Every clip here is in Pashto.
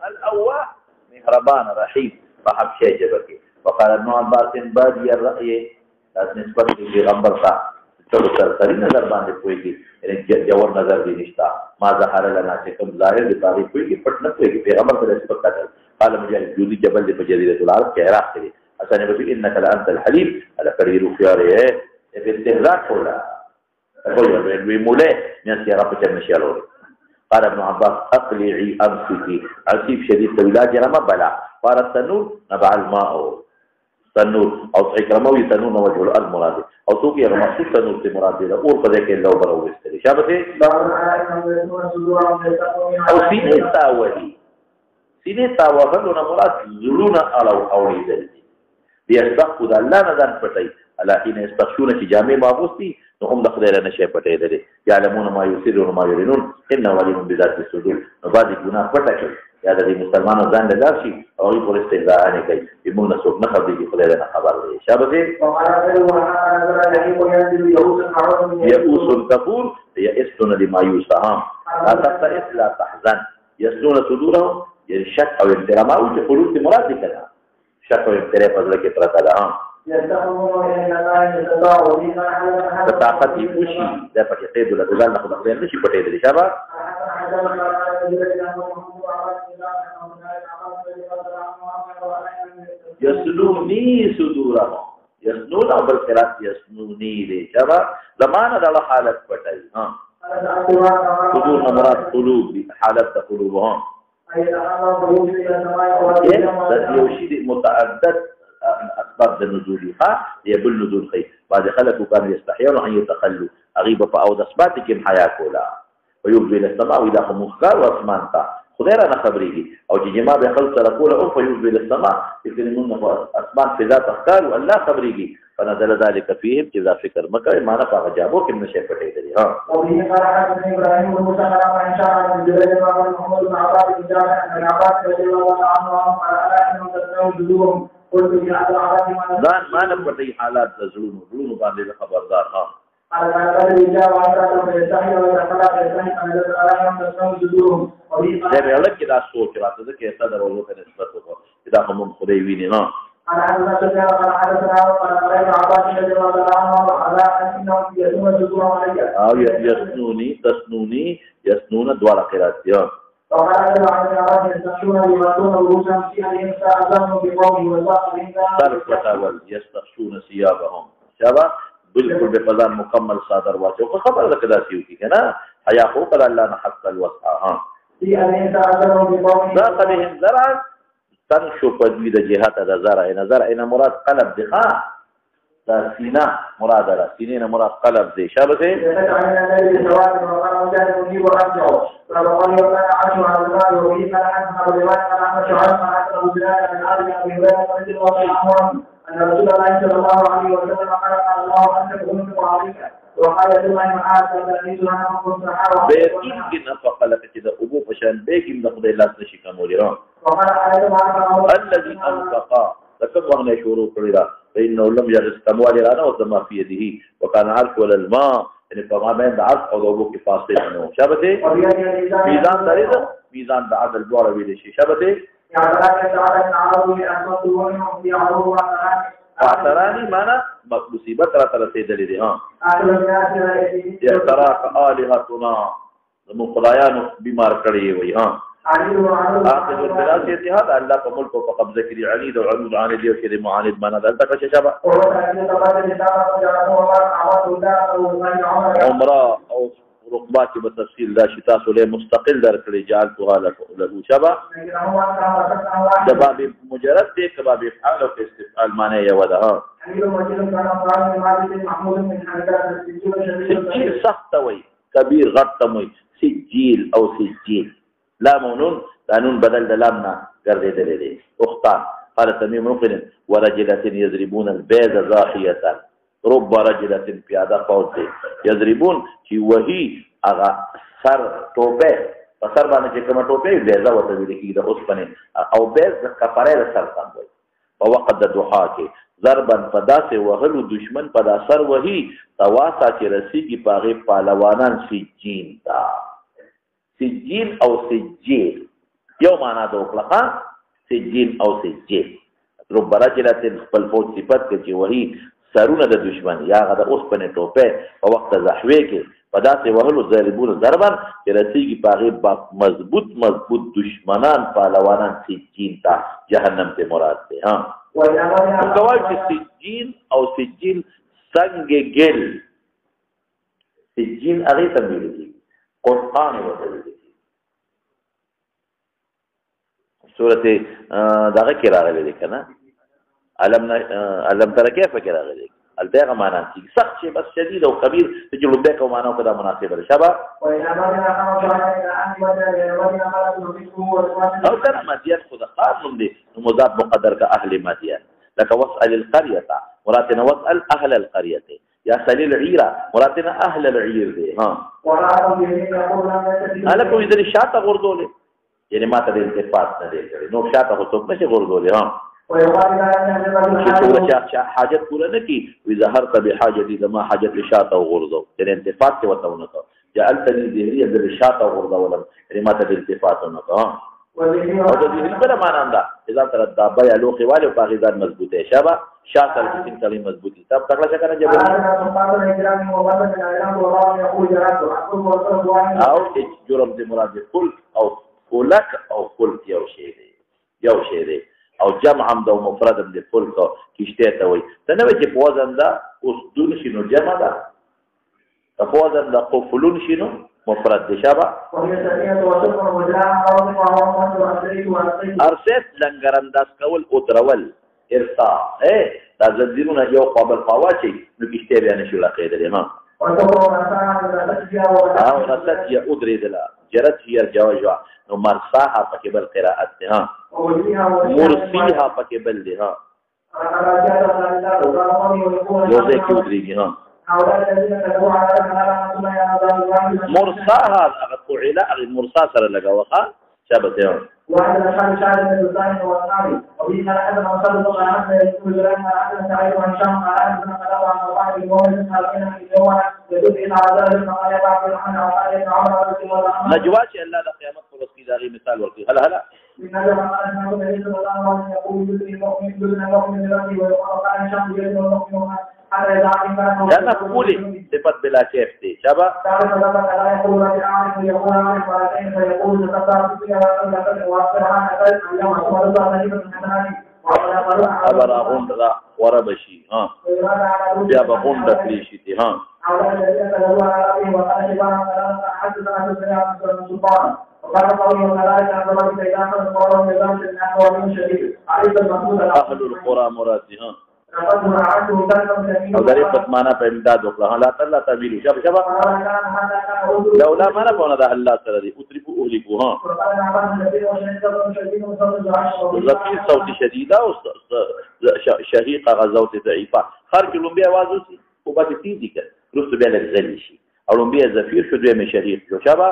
الأواه مهربان رحيم فحب شيء جبكي. وقال ابن عباس بادي الرأي نسبت پیغمبر تا چلو سرسری نظر باندې کوئی یعنی جوور نظر دی نشتا ما ظهر لنا چې کوم ظاهر دی پاره کوئی پټ نه کوي پیغمبر ته نسبت کړل. قال مجاهد جودي جبل دی په جزيره العرب کې عراق کې اسانه به انك لانت الحليم على قدير خياره په استهزاء کولا کوئی وی موله نه سي رب ته نشالو. قال ابن عباس اقلعي امسكي عصيب شديد ولا جرم بلا قال التنور نبع الماء تنور او اکرموی تنور وجه الارض مراد او تو کی مخصوص تنور سے مراد ہے اور پدے کے لو برو استری شابته او سینه تاوهلنا مراد زلونا علو اوریدل بیستقد الله نظر پټي الاکین استخشون کی جامع مابوستی نو هم د خدای نه شي پټي دي يعلمون ما يسرون ما يعلنون ان وليهم بذات الصدور نو بعد ګناه پټه یا د مسلمانانو ځان له لاشي او یې پر استهزاء نه کوي موږ نه څوک نه خبرې خدای نه خبر دی شابه يئوس كفور يئسون لما يوسهم لا تحزن لا تحزن يسلون صدورهم يشك او انترام او چې قلوب مراد دي کړه شک او انترام په ځل کې پراته ده طاقت یې وشي د پکې ته د ځان نه خدای نه شي پټې دي شابه يسلوني صدورهم يسنون او بالقرات يسنوني دي شابه زمانه د حالت پټي ها صدور مراد قلوب دي حالت قلوبهم يوشي متعدد اسباب النزول ها يبل نزول خي بعد خلقوا كانوا يستحيون ان يتخلوا غيب او اسباب كم حياه کولا ويبدو الى السماء واذا هم مخكار واسمان تا خدای را خبرېږي او چې جما به خلق سره کوله او فيبدو الى السماء يكلمون اسمان في ذات اخكار والله خبرېږي فنزل ذلك فيهم چې ذا فکر مکه معنا په جوابو کې نشه پټې دي ها او دې قرات ابراهيم وموسى على ان شاء الله جبريل محمد بن عباس بن جابر بن عباس رضي الله عنه قال انهم تدعون قلت يا عباس ځان معنا پټې حالات د زړونو باندې خبردار ها على هذا الرجال وعلى الرجال وعلى دا به الګ دا سوچ راته ده کې صدر ولو ته نسبت وکړه دا کوم خدای ویني نه على هذا الرجال وعلى حدثنا وعلى غير عباس رضي الله عنه على انهم يسنون ذكر عليك او يسنوني تسنوني يسنون دوار قرات يا وقال عن عباس يستخشون يماتون رؤوسهم في ان يستعذنوا بقومه وصاحبهم يستخشون ثيابهم شابه بالکل به فضان مکمل صادر واچو خو خبر ده کدا سیو کی کنه حیا خو قال الله حق الوسع ها دي ان تعذروا بقوم ذاقهم زرع تنشو قدوی د جهات د زرع نه مراد قلب دی ها دا سینه مراد ده سینه نه مراد قلب دی شابه ده أن رسول الله صلى الله عليه وسلم قال الله أنك أنفق عليك وقال لما معاذ الذي أنا كنت أحاول بيقين نفق لك كذا أبو فشان بيقين نقض الله نشي كموليران وقال الذي أنفق لكم وأنا شروع قريرا فإنه لم يرز كموالي رانا وما في يده وكان عرف ولا الماء يعني فما بين عرف أو أبو كفاصل منه شابته ميزان داريدا ميزان بعد الدوار بيدشي شابته اعتراني معنا مصيبت را ترسيدلې دي ها يتراك الهتنا من خدایانو بیمار کړی وي ها اخر البلاد اتحاد الله په ملک او قبضه کړی عنید او عنود عنید یو کې معاند معنا دلته څه شابه عمره او رقبات بتفصيل لا شتاء سله مستقل در کړي جالتها له شبا شباب مجرد دي کباب افعال او استفعال معنی یو ده سجيل سخت وي كبير غټ وي سجيل او سجيل لام ونون قانون بدل د لامنا ګرځیدل دي اختان قال تميم مقل ورجلة يضربون البيض ضاحية رب رجلة پیاده فوت يضربون چې وਹੀ هغه سر ټوپه په سر باندې چې کومه ټوپه بیزه وته ویل کېږي اوس باندې او بیز د کفاره سر څنګه په وخت د دوحا کې ضربا فداسه وهلو دشمن په اثر وਹੀ تواسا چې رسیږي پاغه پهلوانان سجین تا سجین او سجیل یو معنا د وکړه سجین او سجیل رب رجلت خپل فوج صفت کې چې وਹੀ سرونه د دشمن یا غدا اوس په ټوپه په وخت زحوی کې په داسې وهلو ضربون ضربن چې رسیږي پاغه مضبوط دشمنان پهلوانان سجین ته جهنم ته مراد ده ها کومه چې سجین او سجیل څنګه ګل سجین هغه ته ویل قرآن وتعالى سورة دغه کې راغلي دي کنه علم تر کیف کې راغلي البته معنا چې سخت شي بس شدید او کبیر تجربه به کوم معنا کدا مناسب شبا او ترى مديان خد قانون دي مضاف مقدر کا اهل مديان لك واسال القريه مراتنا واسال اهل القريه یا سلیل عیرا مراتنا اهل العیر دی ها انا کوم دې شاته غردولې یعنی ما ته د التفات نه دی کړی نو شاته خو څوک نشي غردولې ها چې حاجت پوره نه کی وی ظهر ته به حاجت دې ما حاجت شاته غردو یعنی التفات ته وته نه کو جعلتني ذهنيا د شاته غردولم یعنی ما ته د التفات نه کو او د دې بل معنا ده اذا تر دابه یا لوخي والے او باغیدار مضبوطه شبا شاطر کسین کلی مضبوطی تب تکلا چکا جب او جرم دې مراد کل او کلک او کل یو شی دی او جمع هم د مفرد هم د کل کو کشته ته وای ته نو چې په وزن دا اوس دون شنو جمع ده په وزن دا قفلون شنو مفرد دي شابه ارسیت لنگر انداز کول او درول ارسا دا زنجیرونه یو قابل قواچی نو کشته بیا نشو لقیدلی ها او رسط یا ادریدلا جرت هي الجواجع نو مرساها پکې بل قراءت ده ها مرسیها پکې بل ده ها یو ځای کې ادریږي ها مرساها هغه فعل المرسا سره لګاوخه شابه واحد الأشعار شاعر من الزاني والناري وفي كان حدث مصاب الله عنه يقول لنا أحد سعيد عن شام قال أحدنا قلب عن الله المؤمن خالقنا في اليوم يدل إلى عذاب فقال يبعث الرحمن وقال يتعامل رسول الله نجواش إلا لقيامة فرص في ذلك مثال ورقي هلا من هذا ما قال أنه النبي صلى الله عليه وسلم يقول يدل المؤمن دون المؤمن لربي ويقال قال شام يدل المؤمن لأنه قولي صفت بلا كيف دي شبه خبر غند را وربشي ها بیا به غند کلیشي دي ها اهل القرى مراد ها او دغه پتمانه په امداد وکړه الله تعالی تعبیر شبه لولا معنا په ده الله سره دي اتربو اهلكو ها زفیر صوت شدیده او شهیقه غزوت ضعیفه خر کې لومبي आवाज وسی او به تیزی کړ رسو بیا لږ شي او لومبي زفیر شو دوی می شهیق جو شبه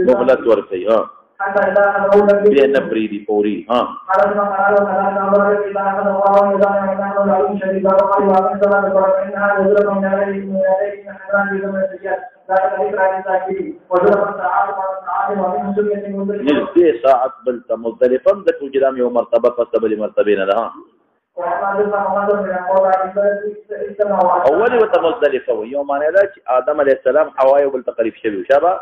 مهلت ورکړي ها بیا نه پریدي فوري ها نږدې ساعت بل ته مختلفم د کوجرام یو مرتبه پس بل مرتبه نه ده اولي وتمزدلفه يوم ما نلاقي آدم عليه السلام حواي وبالتقريب شبه شبه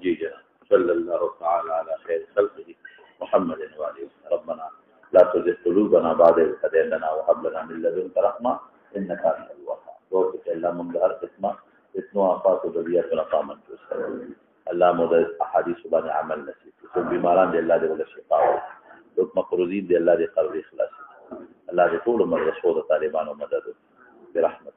جي جناب صلى الله تعالى على خير خلقه محمد وعلى ربنا لا تزغ قلوبنا بعد إذ هديتنا وهب لنا من لدنك رحمة إنك أنت الوهاب توفيق الله من ظهر اسمه اسمه أفاق ذريتنا قامت الله مدد أحاديث بني عمل نسيت ثم بمالان دي الله دي ولا شفاء ثم مقروزين دي الله دي قرض إخلاص الله دي طول من رسول طالبان ومدد برحمة